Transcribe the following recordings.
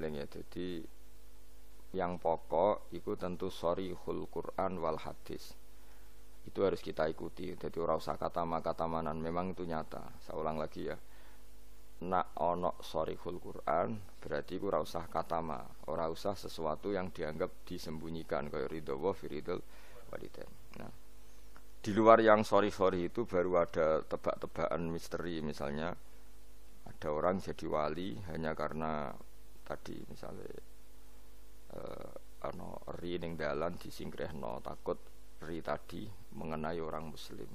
dieling-eling ya. Jadi yang pokok itu tentu sharihul Quran wal hadis. Itu harus kita ikuti. Jadi ora usah kata-katamanan, memang itu nyata. Saya ulang lagi ya. Nak ono sharihul Quran berarti ora usah katama, ora usah sesuatu yang dianggap disembunyikan kayak ridho wa firidul walidain. Nah, di luar yang sorry itu baru ada tebak-tebakan misteri, misalnya ada orang jadi wali hanya karena tadi misalnya ano ri ning dalan disingkrehno takut ri tadi mengenai orang muslim.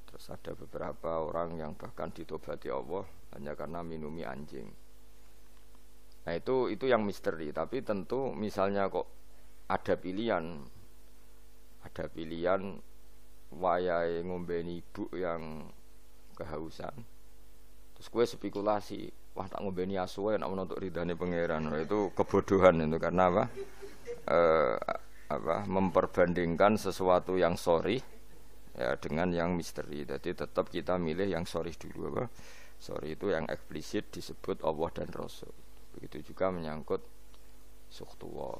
Terus ada beberapa orang yang bahkan ditobati Allah hanya karena minumi anjing. Nah itu yang misteri. Tapi tentu misalnya kok ada pilihan wayahe ngombeni ibu yang kehausan. Terus gue spekulasi, wah tak ngombeni asu nak menuntut ridhane pangeran. Nah, itu kebodohan itu karena apa? Memperbandingkan sesuatu yang sorry ya dengan yang misteri. Jadi tetap kita milih yang sorry dulu apa? Sorry itu yang eksplisit disebut Allah dan Rasul. Begitu juga menyangkut suhtullah.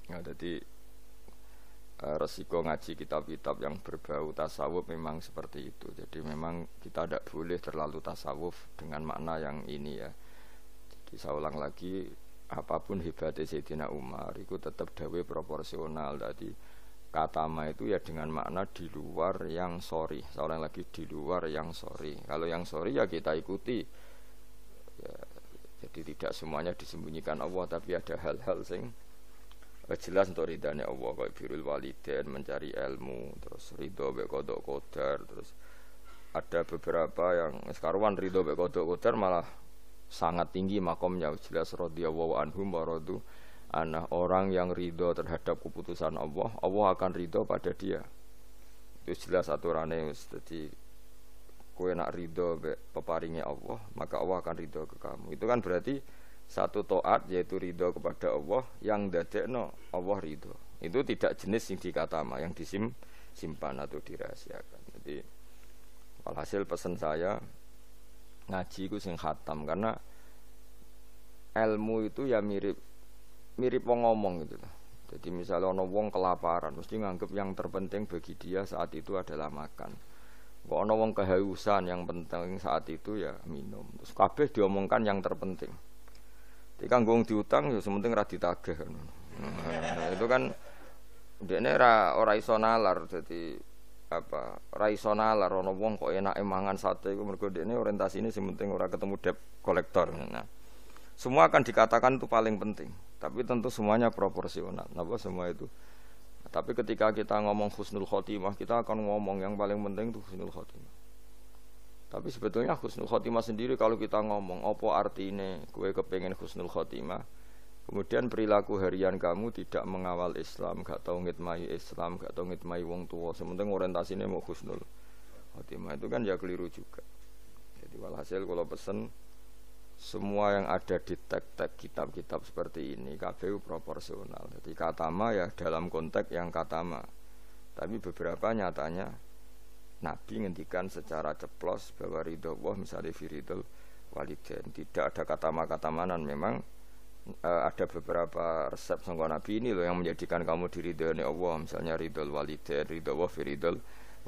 Ya, jadi resiko ngaji kitab-kitab yang berbau tasawuf memang seperti itu. Jadi memang kita tidak boleh terlalu tasawuf dengan makna yang ini ya. Jadi saya ulang lagi, apapun hebatnya Sayyidina Umar itu tetap dawe proporsional. Jadi katama itu ya dengan makna di luar yang sorry. Saya ulang lagi, di luar yang sorry. Kalau yang sorry ya kita ikuti ya, jadi tidak semuanya disembunyikan Allah, tapi ada hal-hal sing jelas untuk ridhanya Allah, kayak birrul walidain, mencari ilmu, terus ridho mek qada qadar, terus ada beberapa yang sekarang ridho mek qada qadar malah sangat tinggi makomnya, jelas radhiyallahu anhum wa radu anah, orang yang ridho terhadap keputusan Allah, Allah akan ridho pada dia. Itu jelas aturannya. Jadi kowe nak ridho mek peparinge Allah, maka Allah akan ridho ke kamu. Itu kan berarti satu taat yaitu ridho kepada Allah yang dadekno Allah ridho. Itu tidak jenis yang dikatama, yang disimpan atau dirahasiakan. Jadi walhasil pesan saya ngaji itu sing khatam, karena ilmu itu ya mirip wong ngomong gitu. Jadi misalnya ono wong kelaparan, mesti nganggep yang terpenting bagi dia saat itu adalah makan. Kok ono wong kehausan, yang penting saat itu ya minum. Terus kabeh diomongkan yang terpenting. Jadi kan gong diutang ya sementing ra ditagih kan. Nah, itu kan dekne ora iso nalar, dadi apa? Ora iso nalar ana wong kok enake mangan sate iku mergo dekne orientasine sementing ora ketemu debt kolektor. Nah, semua akan dikatakan itu paling penting, tapi tentu semuanya proporsional. Napa semua itu? Nah, tapi ketika kita ngomong husnul khotimah, kita akan ngomong yang paling penting itu husnul khotimah. Tapi sebetulnya husnul khotimah sendiri kalau kita ngomong apa artinya gue kepengen husnul khotimah, kemudian perilaku harian kamu tidak mengawal Islam, gak tau ngitmai Islam, gak tau ngitmai wong tua, sementing orientasinya mau husnul khotimah, itu kan ya keliru juga. Jadi walhasil kalau pesen semua yang ada di teks-teks kitab-kitab seperti ini KBU proporsional. Jadi katama ya dalam konteks yang katama, tapi beberapa nyatanya Nabi ngendikan secara ceplos bahwa ridho Allah misalnya firidul walidain, tidak ada kata manan. Memang ada beberapa resep sangka Nabi ini loh yang menjadikan kamu diridhoi Allah, misalnya ridho walidain, ridho Allah firidul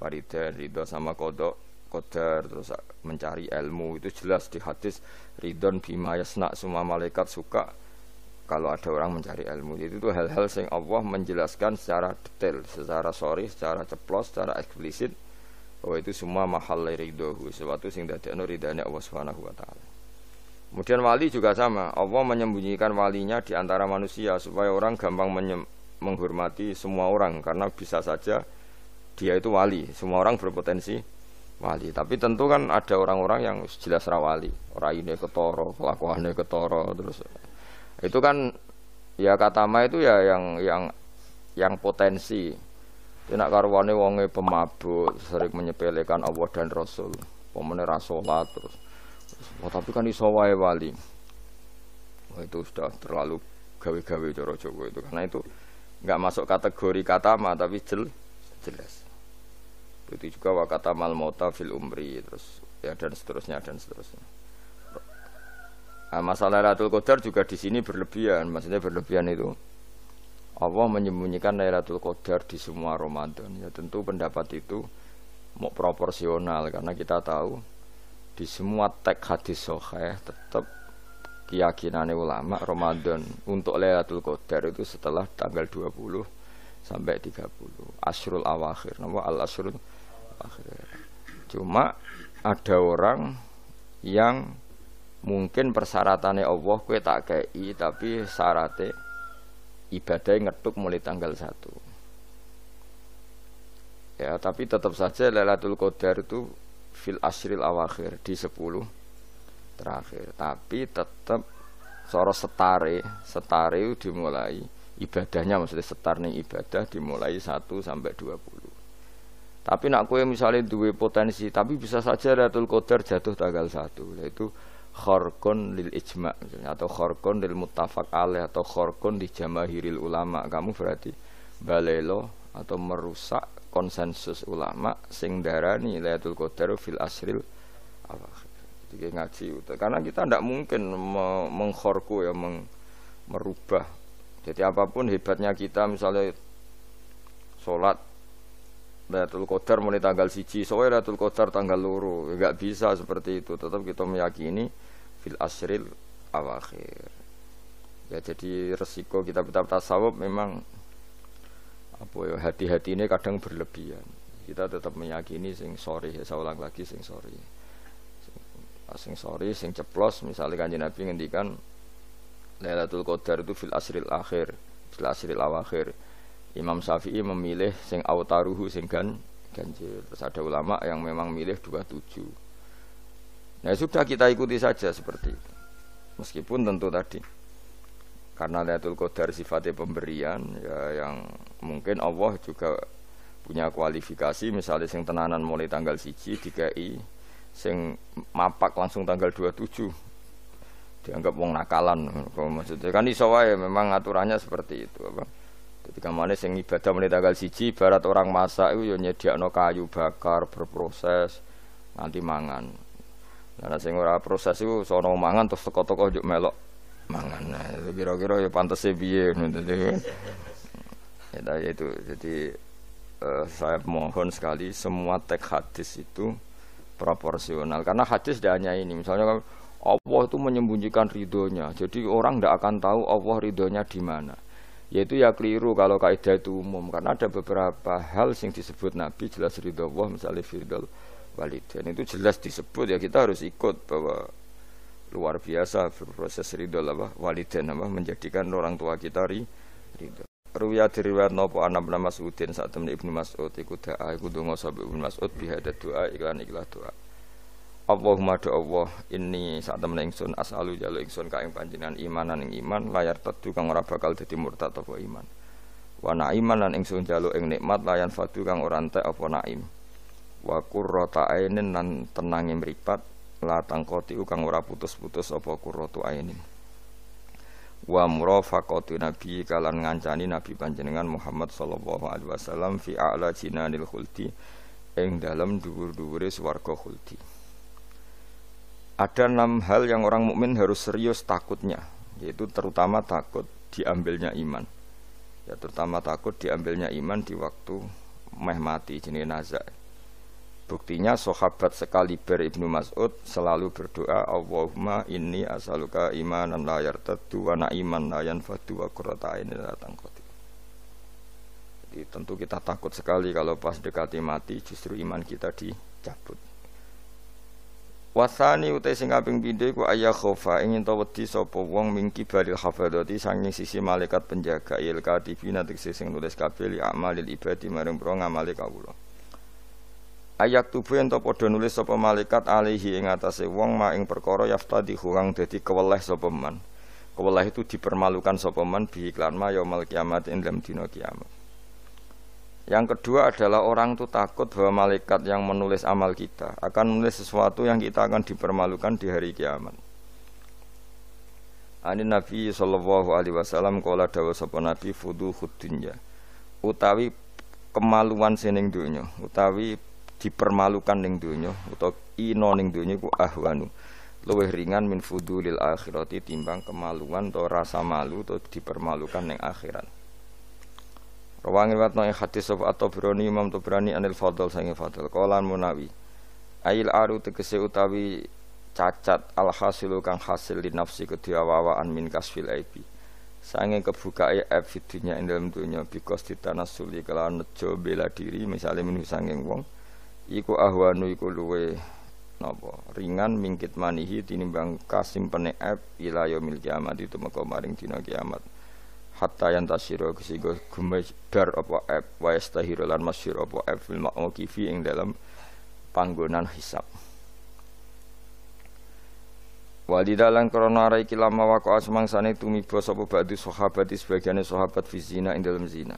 walidain, ridho sama kodok qadar, terus mencari ilmu. Itu jelas di hadis ridhon bima yasna, semua malaikat suka kalau ada orang mencari ilmu. Itu tuh hal-hal yang Allah menjelaskan secara detail, secara sorry, secara ceplos, secara eksplisit. Oh itu semua mahal ridho, sesuatu sing dadekno ridhane Allah Subhanahu wa taala. Kemudian wali juga sama, Allah menyembunyikan walinya di antara manusia supaya orang gampang menghormati semua orang, karena bisa saja dia itu wali, semua orang berpotensi wali. Tapi tentu kan ada orang-orang yang jelas ra wali, raine ketara, kelakuane ketara, terus itu kan ya katama itu ya yang potensi. Nek karwane wonge pemabuk, sering menyepelekan Allah dan Rasul, pemene ra salat terus. Oh, tapi kan iso wae wali. Wah, itu sudah terlalu gawe-gawe cara Jawa itu, karena itu enggak masuk kategori katama tapi jelas. Begitu juga wa katamal mauta fil umri, terus ya dan seterusnya. Nah, masalah Lailatul Qadar juga di sini berlebihan. Maksudnya berlebihan itu Allah menyembunyikan Lailatul Qadar di semua Ramadan. Ya tentu pendapat itu mau proporsional karena kita tahu di semua teks hadis sahih tetap keyakinan ulama Ramadan untuk Lailatul Qadar itu setelah tanggal 20 sampai 30 Asyrul Awakhir. Nama al-Asyrul Awakhir. Cuma ada orang yang mungkin persyaratannya Allah kue tak kei tapi syaratnya ibadahnya ngetuk mulai tanggal 1. Ya, tapi tetap saja Lailatul Qadar itu fil asyril awakhir di 10 terakhir. Tapi tetap soro setare itu dimulai ibadahnya, maksudnya setar ning ibadah dimulai 1 sampai 20. Tapi nak kue misalnya duwe potensi, tapi bisa saja Lailatul Qadar jatuh tanggal 1, yaitu khorkon lil ijma' atau khorkon lil muttafaq alaih atau khorkon di jamahiril ulama. Kamu berarti balelo atau merusak konsensus ulama sing darani Lailatul Qadar fil asril awakhir. Jadi ngaji karena kita tidak mungkin mengkhorku ya merubah. Jadi apapun hebatnya kita misalnya sholat Lailatul Qadar mulai tanggal 1, soalnya Lailatul Qadar tanggal 2, enggak bisa seperti itu. Tetap kita meyakini fil asril awakhir. Ya jadi resiko kitab-kitab tasawuf memang apa ya hati-hati ini kadang berlebihan. Kita tetap meyakini sing sore, ya saya ulang lagi sing sore. Sing sore, sing ceplos misalnya Kanjeng Nabi ngendikan Lailatul Qadar itu fil asril akhir, fil asril awakhir. Imam Syafi'i memilih sing autaruhu sing ganjil. Terus ada ulama yang memang milih 27. Nah sudah kita ikuti saja seperti itu. Meskipun tentu tadi karena Lailatul Qadar sifatnya pemberian ya yang mungkin Allah juga punya kualifikasi misalnya sing tenanan mulai tanggal 1 dikai sing mapak langsung tanggal 27 dianggap wong nakalan. Maksudnya kan iso wae memang aturannya seperti itu apa. Ketika mana sing ibadah mulai tanggal 1 barat orang masak itu ya nyediakno kayu bakar berproses nanti mangan. Nah sing ora proses itu sono mangan terus teko-teko njuk melok mangan. Nah, kira-kira ya pantese piye ngono ya itu. Jadi saya mohon sekali semua teks hadis itu proporsional karena hadis tidak hanya ini. Misalnya Allah itu menyembunyikan ridhonya. Jadi orang tidak akan tahu Allah ridhonya di mana. Yaitu ya keliru kalau kaidah itu umum karena ada beberapa hal yang disebut Nabi jelas ridho Allah misalnya firdal walidain itu jelas disebut ya kita harus ikut bahwa luar biasa proses ridho apa walidain apa menjadikan orang tua kita ridho. Ruya diriwayat nopo anak nama Mas'udin saat temen Ibnu Mas'ud iku doa iku donga sahabat Ibnu Mas'ud bihadat doa iklan doa. Allahumma do Allah ini saat temen ingsun as'alu jalu ingsun ka ing panjenengan imanan ing iman layar tetu kang ora bakal dadi murtad apa iman. Wa na'iman lan ingsun jalu ing nikmat layan fadu kang ora entek apa naim. Wa qurrata ainin lan tenange mripat la tangkoti kang ora putus-putus apa qurratu ainin. Wa murafaqatu nabi kalan ngancani nabi panjenengan Muhammad sallallahu alaihi wasallam fi a'la jinanil khuldi ing dalem dhuwur-dhuwure swarga khuldi. Ada 6 hal yang orang mukmin harus serius takutnya, yaitu terutama takut diambilnya iman. Ya terutama takut diambilnya iman di waktu meh mati jenenge nazak. Buktinya sahabat sekaliber Ibnu Mas'ud selalu berdoa Allahumma inni as'aluka imanan la yartaddu wa na'iman la yanfadu wa qurrata ainin la tanqati. Jadi tentu kita takut sekali kalau pas dekati mati justru iman kita dicabut. Wasani utai sing kaping pindho iku ayya khofa ingin ta wedi sapa wong mingki balil hafadzati sanging sisi malaikat penjaga il katibina tegese sing nulis kabeh li amalil ibadi marang pro ngamale kawula. Ayak tubuh ento padha nulis sapa malaikat alaihi ing atase wong ma ing perkara yaftadi kang dadi keweleh sapa man. Keweleh itu dipermalukan sapa man bi iklan ma yaumil kiamat ing dalam dina kiamat. Yang kedua adalah orang itu takut bahwa malaikat yang menulis amal kita akan menulis sesuatu yang kita akan dipermalukan di hari kiamat. Ani Nabi sallallahu alaihi wasallam kala dawuh sapa Nabi fuduhud dunya utawi kemaluan sining donya utawi dipermalukan ning donya utawa ino ning donya iku ahwanu luwih ringan min fudulil akhirati timbang kemaluan atau rasa malu atau dipermalukan ning akhirat. Rawangi watno ing hadis sapa At-Tabrani Imam Tabrani anil Fadl sange Fadl qalan Munawi ail aru tegese utawi cacat al hasilu kang hasil li nafsi kedhiawawaan min kasfil aibi sange kebukae aib fidunya ing dalem dunya bikos ditanasuli kelawan nejo bela diri misale menu sange wong iku ahwanu iku luwe napa ringan mingkit manihi tinimbang kasimpene aib ila yaumil kiamat itu meka maring dina kiamat hatta yang tasiro kesigo gumedar apa aib wa yastahiru lan masyhur apa aib fil mauqifi ing dalam panggonan hisab. Walidalan krana ara iki lama waqo asmangsane tumiba sapa ba'du sahabat sebagiane sahabat fi zina ing dalam zina.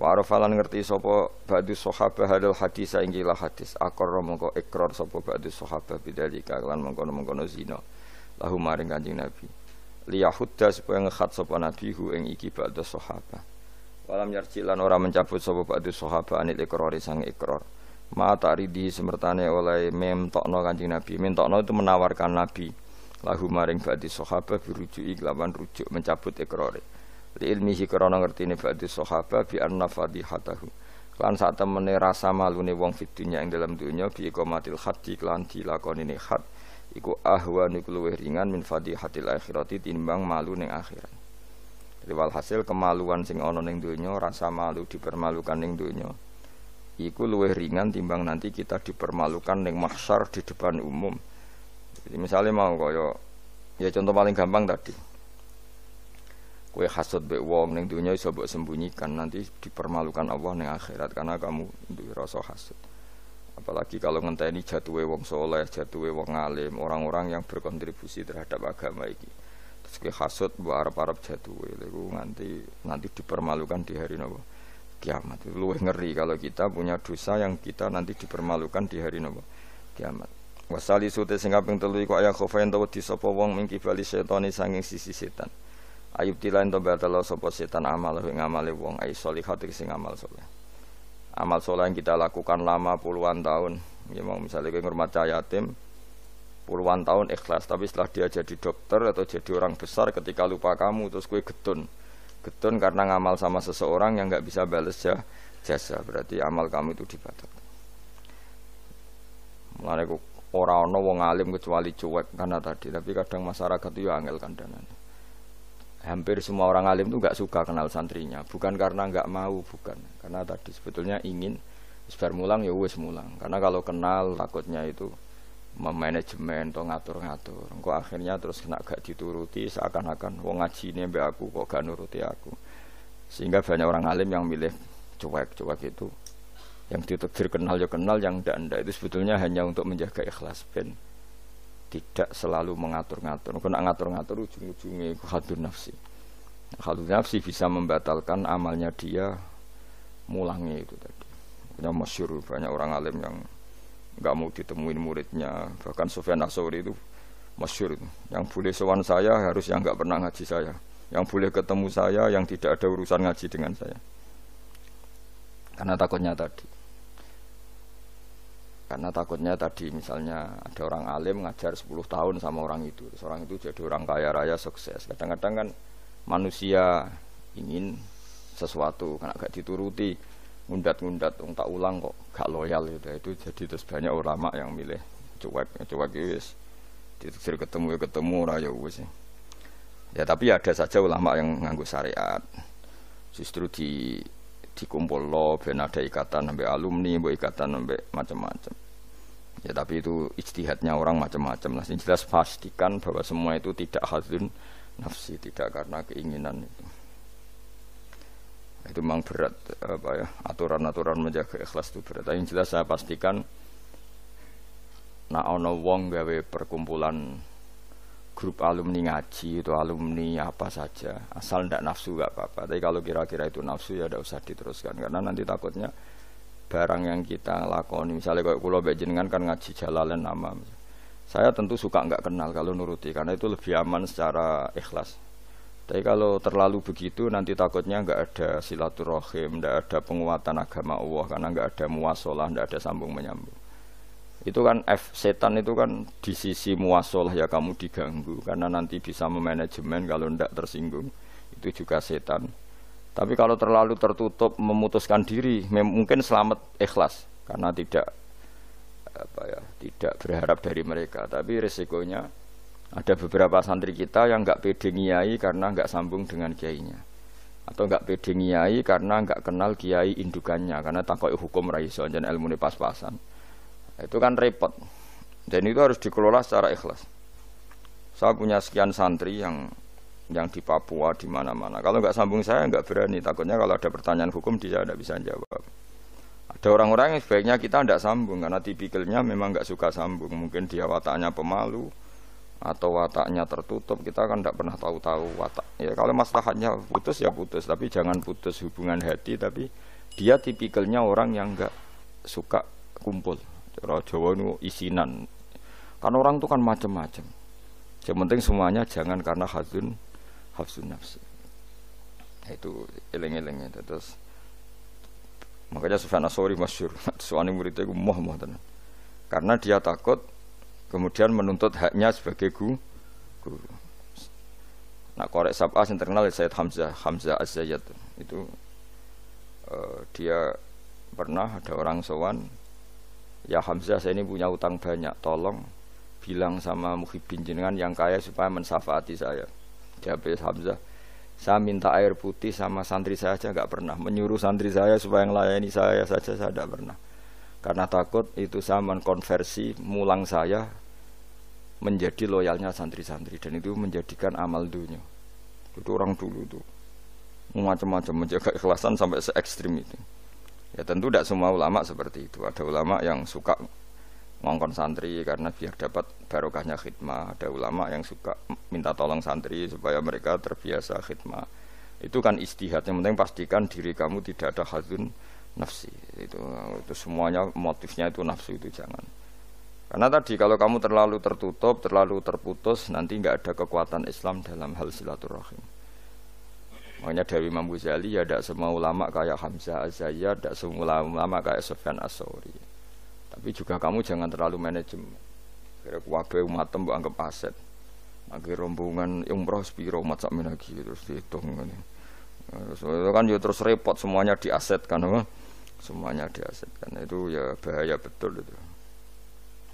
Wa arafalan ngerti sapa ba'du sahabat hadal hadis ing la hadis akor mongko ikrar sapa ba'du sahabat bidzalika lan mongko-mongko zina lahu maring Kanjeng Nabi. Liyahudda supaya ngekhat sapa Nabi hu ing iki ba'du sahabat. Walam yarji lan ora mencabut sapa ba'du sahabat anil ikrar sang ikrar. Ma ta'ridi semertane oleh memtokno Kanjeng Nabi. Mentokno itu menawarkan Nabi lahu maring ba'du sahabat birujuki kelawan rujuk mencabut ikrare. Li ilmihi krana ngertine ba'du sahabat bi anna fadihatahu lan sak temene rasa malune wong fid dunya ing dalam dunya bi iqamatil haddi lan dilakonine had iku ahwan iku luwih ringan min fadihatil akhirati timbang malu ning akhirat. Jadi walhasil kemaluan sing ana ning dunya rasa malu dipermalukan ning dunya iku luwih ringan timbang nanti kita dipermalukan ning mahsyar di depan umum. Jadi misalnya mau kaya ya contoh paling gampang tadi kowe hasud mbek wong ning dunya iso mbok sembunyikan nanti dipermalukan Allah ning akhirat karena kamu duwe rasa hasud. Apalagi kalau ngenteni jatuhe wong soleh, jatuhe wong alim, orang-orang yang berkontribusi terhadap agama iki. Terus kowe hasud mbok arep-arep jatuhe lho nanti dipermalukan di hari napa? Kiamat. Luwih ngeri kalau kita punya dosa yang kita nanti dipermalukan di hari napa? Kiamat. Wasali sute sing kaping 3 iku aya khofain tawa disapa wong mingki bali setane sanging sisi setan. Ayub tilain to batalo sapa setan amal ing amale wong ai sholihat sing amal saleh. Amal saleh yang kita lakukan lama puluhan tahun. Ya mau misalnya kowe ngurmat yatim puluhan tahun ikhlas tapi setelah dia jadi dokter atau jadi orang besar ketika lupa kamu terus kowe getun karena ngamal sama seseorang yang enggak bisa balas jasa berarti amal kamu itu dibatalkan. Mulane kok ora ana wong alim kecuali cuek karena tadi tapi kadang masyarakat itu ya angel kandhanan. Hampir semua orang alim itu enggak suka kenal santrinya, bukan karena enggak mau, bukan. Karena tadi sebetulnya ingin sebar mulang ya wis mulang. Karena kalau kenal takutnya itu memanajemen atau ngatur-ngatur. Engko akhirnya terus kena gak dituruti seakan-akan wong ngajine mbek aku kok gak nuruti aku. Sehingga banyak orang alim yang milih cuek itu. Yang ditakdir kenal ya kenal, yang ndak itu sebetulnya hanya untuk menjaga ikhlas ben tidak selalu mengatur-ngatur. Kena ngatur-ngatur ujung-ujungnya itu hadun nafsi. Hadun nafsi bisa membatalkan amalnya dia mulangnya itu tadi. Punya masyhur banyak orang alim yang enggak mau ditemuin muridnya. Bahkan Sufyan Ats-Tsauri itu masyhur itu. Yang boleh sowan saya harus yang enggak pernah ngaji saya. Yang boleh ketemu saya yang tidak ada urusan ngaji dengan saya. Karena takutnya tadi misalnya ada orang alim ngajar 10 tahun sama orang itu. Terus orang itu jadi orang kaya raya sukses. Kadang-kadang kan manusia ingin sesuatu karena gak dituruti ngundat-ngundat tak ulang kok gak loyal gitu. Itu jadi terus banyak ulama yang milih cuek wis. Diteksir ketemu ora ya wis. Ya tapi ada saja ulama yang nganggo syariat. Justru dikumpul lo ben ada ikatan sampai alumni, mbok ikatan sampai macam-macam. Ya tapi itu ijtihadnya orang macam-macam lah. Yang jelas pastikan bahwa semua itu tidak hadun nafsi, tidak karena keinginan itu. Itu memang berat aturan-aturan menjaga ikhlas itu berat. Yang jelas saya pastikan ana wong gawe perkumpulan grup alumni ngaji itu alumni apa saja asal ndak nafsu gak apa-apa. Tapi kalau kira-kira itu nafsu ya ndak usah diteruskan karena nanti takutnya barang yang kita lakoni misalnya kayak kula mbek jenengan kan ngaji Jalalain nama. Saya tentu suka enggak kenal kalau nuruti karena itu lebih aman secara ikhlas. Tapi kalau terlalu begitu nanti takutnya enggak ada silaturahim, enggak ada penguatan agama Allah karena enggak ada muwasalah, enggak ada sambung menyambung. Itu kan setan itu kan di sisi muasalah ya kamu diganggu karena nanti bisa memanajemen kalau ndak tersinggung. Itu juga setan. Tapi kalau terlalu tertutup memutuskan diri, mungkin selamat ikhlas karena tidak tidak berharap dari mereka. Tapi resikonya ada beberapa santri kita yang nggak pede ngiyai karena nggak sambung dengan kiainya, atau nggak pede ngiyai karena nggak kenal kiai indukannya, karena takut hukum raiso dan ilmu pas-pasan. Itu kan repot. Dan itu harus dikelola secara ikhlas. Saya punya sekian santri yang di Papua di mana-mana. Kalau nggak sambung saya nggak berani. Takutnya kalau ada pertanyaan hukum dia tidak bisa jawab. Ada orang-orang yang sebaiknya kita tidak sambung karena tipikalnya memang nggak suka sambung. Mungkin dia wataknya pemalu atau wataknya tertutup. Kita kan tidak pernah tahu-tahu watak. Ya kalau maslahatnya putus ya putus, tapi jangan putus hubungan hati. Tapi dia tipikalnya orang yang nggak suka kumpul. Cara Jawa itu isinan. Kan orang itu kan macam-macam. Yang penting semuanya jangan karena hafsun nafsi. Itu eleng-elengnya. Terus makanya Sufyan Ats-Tsauri masyhur, soalnya muridnya itu moh tenan. Karena dia takut kemudian menuntut haknya sebagai guru. Nah, korek sab'ah yang terkenal Sayyid Hamzah Az-Zayyad itu dia pernah ada orang sowan, ya Hamzah saya ini punya utang banyak, tolong bilang sama muhibbin jenengan yang kaya supaya mensafaati saya. Jawab Hamzah, saya minta air putih sama santri saya aja nggak pernah, menyuruh santri saya supaya melayani saya saja saya tidak pernah, karena takut itu saya mengkonversi mulang saya menjadi loyalnya santri-santri, dan itu menjadikan amal dunia. Itu orang dulu tuh macam-macam menjaga ikhlasan sampai se ekstrim itu. Ya tentu tidak semua ulama seperti itu. Ada ulama yang suka ngongkon santri karena biar dapat barokahnya khidmah. Ada ulama yang suka minta tolong santri supaya mereka terbiasa khidmah. Itu kan istihad. Yang penting pastikan diri kamu tidak ada hadzun nafsi. Itu semuanya motifnya itu nafsu, itu jangan. Karena tadi kalau kamu terlalu tertutup, terlalu terputus, nanti nggak ada kekuatan Islam dalam hal silaturahim. Makanya dari Imam Ghazali ya tidak semua ulama kayak Hamzah Az-Zayyad, tidak semua ulama kayak Sufyan Ats-Tsauri. Tapi juga kamu jangan terlalu manajemen. Kira kuwabe umatem mbok anggap aset. Akhir rombongan umroh sepiro umat sak menagi terus dihitung ngene. Terus kan ya terus repot semuanya diasetkan, apa? Semuanya diasetkan. Itu ya bahaya betul itu.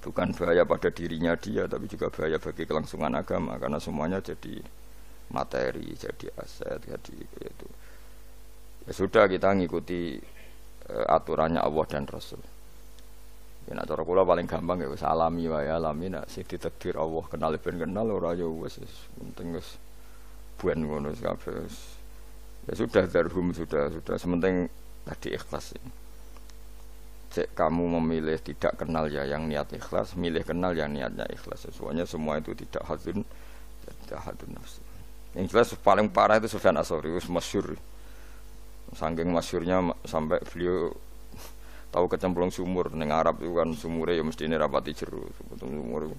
Bukan bahaya pada dirinya dia, tapi juga bahaya bagi kelangsungan agama karena semuanya jadi materi, jadi aset, jadi itu. Ya sudah, kita ngikuti aturannya Allah dan Rasul. Ya nak cara kula paling gampang ya wis alami wae, alami nak sing ditakdir Allah kenal ben kenal ora ya wis penting wis buen ngono kabeh. Ya sudah darhum sudah sementing tadi ikhlas. Cek kamu memilih tidak kenal ya yang niat ikhlas, milih kenal yang niatnya ikhlas. Semuanya semua itu tidak hadun nafsi. Yang jelas paling parah itu Sufyan Ats-Tsauri, wis masyhur. Saking masyhurnya sampai beliau tahu kecemplung sumur ning Arab itu kan sumure ya mestine rapati jero sumur.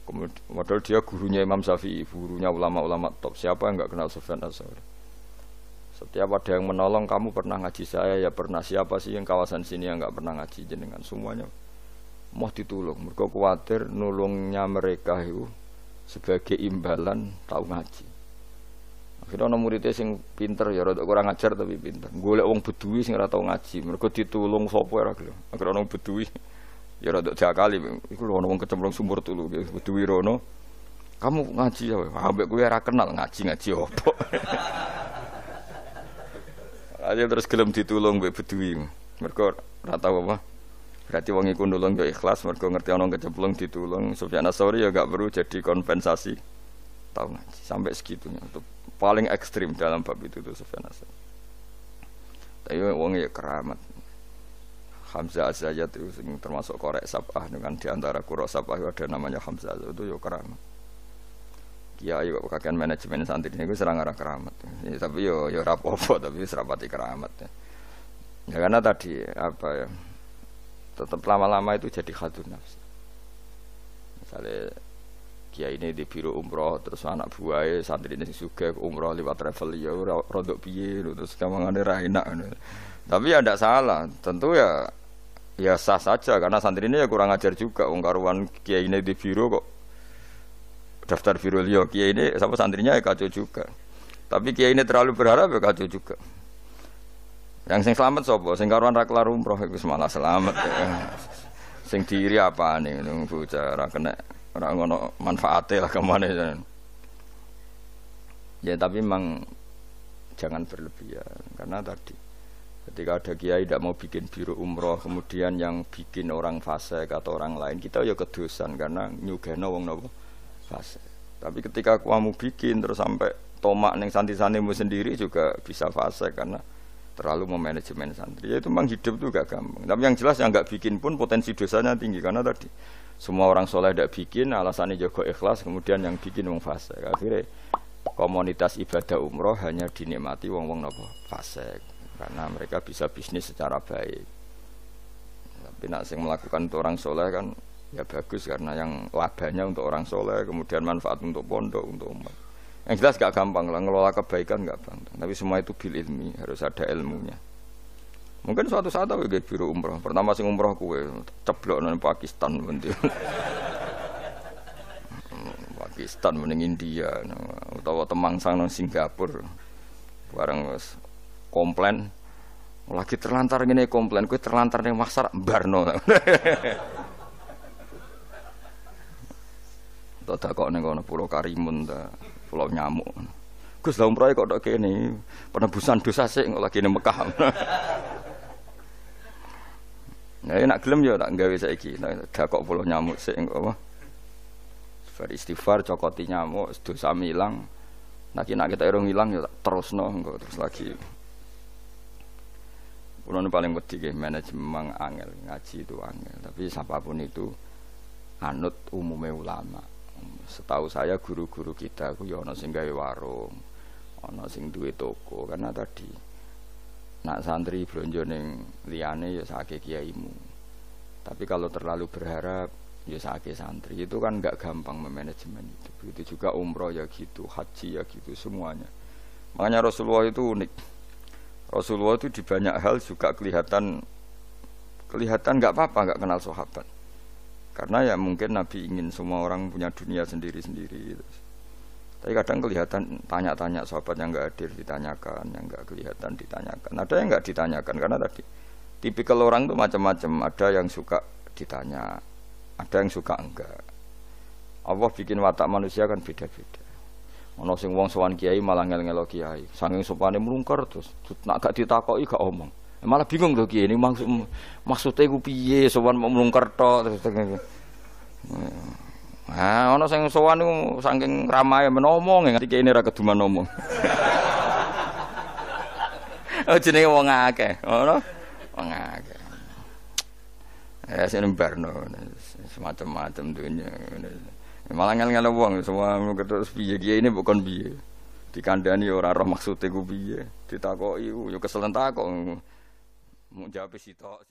Padahal dia gurunya Imam Syafi'i, gurunya ulama-ulama top. Siapa yang enggak kenal Sufyan Ats-Tsauri? Setiap ada yang menolong, kamu pernah ngaji saya ya pernah. Siapa sih yang kawasan sini yang enggak pernah ngaji jenengan? Semuanya mau ditulung. Mergo kuwatir nulungnya mereka itu sebagai imbalan tahu ngaji. Akhirnya ana muridé sing pinter ya rada kurang ajar tapi pinter. Golek wong beduwi sing ora tau ngaji, mergo ditulung sapa ora gelem. Akhirnya ana beduwi ya rada jakali, iku lho ana wong kecemplung sumur tulu, beduwi rono. Kamu ngaji ya, ambek kowe ora kenal ngaji opo. Aja terus gelem ditulung mbek beduwi. Mergo ora tau apa. Berarti wong iku nulung yo ikhlas mergo ngerti ana kecemplung ditulung. Sufyan Ats-Tsauri ya gak perlu jadi kompensasi. Tahu ngaji sampai segitunya. Itu paling ekstrim dalam bab itu tuh Sufyan Ats-Tsauri. Tapi wong ya keramat. Hamzah Az-Zayyad itu termasuk korek sab'ah dengan di antara qura sab'ah ada namanya Hamzah itu ya keramat. Kiai kok kakean manajemen santri niku serang arah keramat. Ya, tapi yo ora apa-apa tapi serapati keramat. Ya karena tadi apa ya? Tetap lama-lama itu jadi khadun nafsi. Misalnya kiai ini di biro umroh terus anak buahnya santri ini juga umroh lewat travel ya rodok piye terus kamangane ra enak. Tapi ya ndak salah, tentu ya ya sah saja karena santri ini ya kurang ajar juga. Wong karuan kiai ini di biro kok daftar biro liya, kiai ini sama santrinya ya kacau juga. Tapi kiai ini terlalu berharap ya kacau juga. Yang sing selamat sapa? Sing karuan ra kelar umroh iku malah selamat. Ya. Sing diri apane ngono bocah ra kena ora ngono manfaate lah kemana ya. Ya tapi memang jangan berlebihan karena tadi ketika ada kiai tidak mau bikin biro umroh kemudian yang bikin orang fasik atau orang lain kita ya kedosan karena nyugeno wong napa fasik. Tapi ketika kamu bikin terus sampai tomak ning santri-santrimu sendiri juga bisa fasik karena terlalu memanajemen santri. Ya itu memang hidup itu gak gampang. Tapi yang jelas yang gak bikin pun potensi dosanya tinggi karena tadi semua orang soleh tidak bikin alasannya jaga ikhlas kemudian yang bikin wong fasik. Akhirnya komunitas ibadah umroh hanya dinikmati wong-wong napa fasik karena mereka bisa bisnis secara baik. Tapi nak sing melakukan untuk orang soleh kan ya bagus karena yang labanya untuk orang soleh kemudian manfaat untuk pondok untuk umat. Yang jelas gak gampang lah ngelola kebaikan gak gampang. Tapi semua itu bil ilmi harus ada ilmunya. Mungkin suatu saat aku ke biro umroh. Pertama sing umroh kue ceblok nang Pakistan bentil. Pakistan mending India utawa Temangsang nang Singapura. Bareng wis komplain lagi terlantar ngene komplain kowe terlantar ning pasar barno. Tak kok ning kono Pulau Karimun ta, Pulau Nyamuk. Gus lha umroh kok tok kene penebusan dosa sik kok lagi ning Mekah. Nah, nek gelem ya tak gawe saiki. Tak kok Pulau Nyamuk sik kok apa? Beristighfar cokoti nyamuk dosa milang. Nek kita irung ilang ya terusno engko terus lagi. Kulo paling wedi nggih manajemen angel, ngaji itu angel. Tapi siapapun itu anut umume ulama. Setahu saya guru-guru kita ku ya ana sing gawe warung, ana sing duwe toko karena tadi nak santri blonjo ning liyane ya sakake kiaimu. Tapi kalau terlalu berharap ya sakake santri itu kan enggak gampang memanajemen itu. Begitu juga umroh ya gitu, haji ya gitu semuanya. Makanya Rasulullah itu unik. Rasulullah itu di banyak hal juga kelihatan enggak apa-apa enggak kenal sahabat. Karena ya mungkin Nabi ingin semua orang punya dunia sendiri-sendiri. Tapi kadang kelihatan tanya-tanya sahabat yang enggak hadir ditanyakan, yang enggak kelihatan ditanyakan. Ada yang enggak ditanyakan karena tadi tipikal orang itu macam-macam. Ada yang suka ditanya, ada yang suka enggak. Allah bikin watak manusia kan beda-beda. Ana sing wong sowan kiai malah ngel-ngelo kiai. Saking sopane mlungker terus nak gak ditakoki gak omong. Malah bingung lho kiai ini maksudnya ku piye sowan mau mlungker tok terus. Ah ana sing sowan niku saking ramahe men omong nganti kiai ora keduman omong. Oh jenenge wong akeh, ngono. Wong akeh. Ya sing barno semacam-macam dunya. Malah ngel-ngel wong semua terus piye kiai ini bukan piye. Dikandani ora roh maksude ku piye. Ditakoki yo keselen takok. Mau jawab sitok.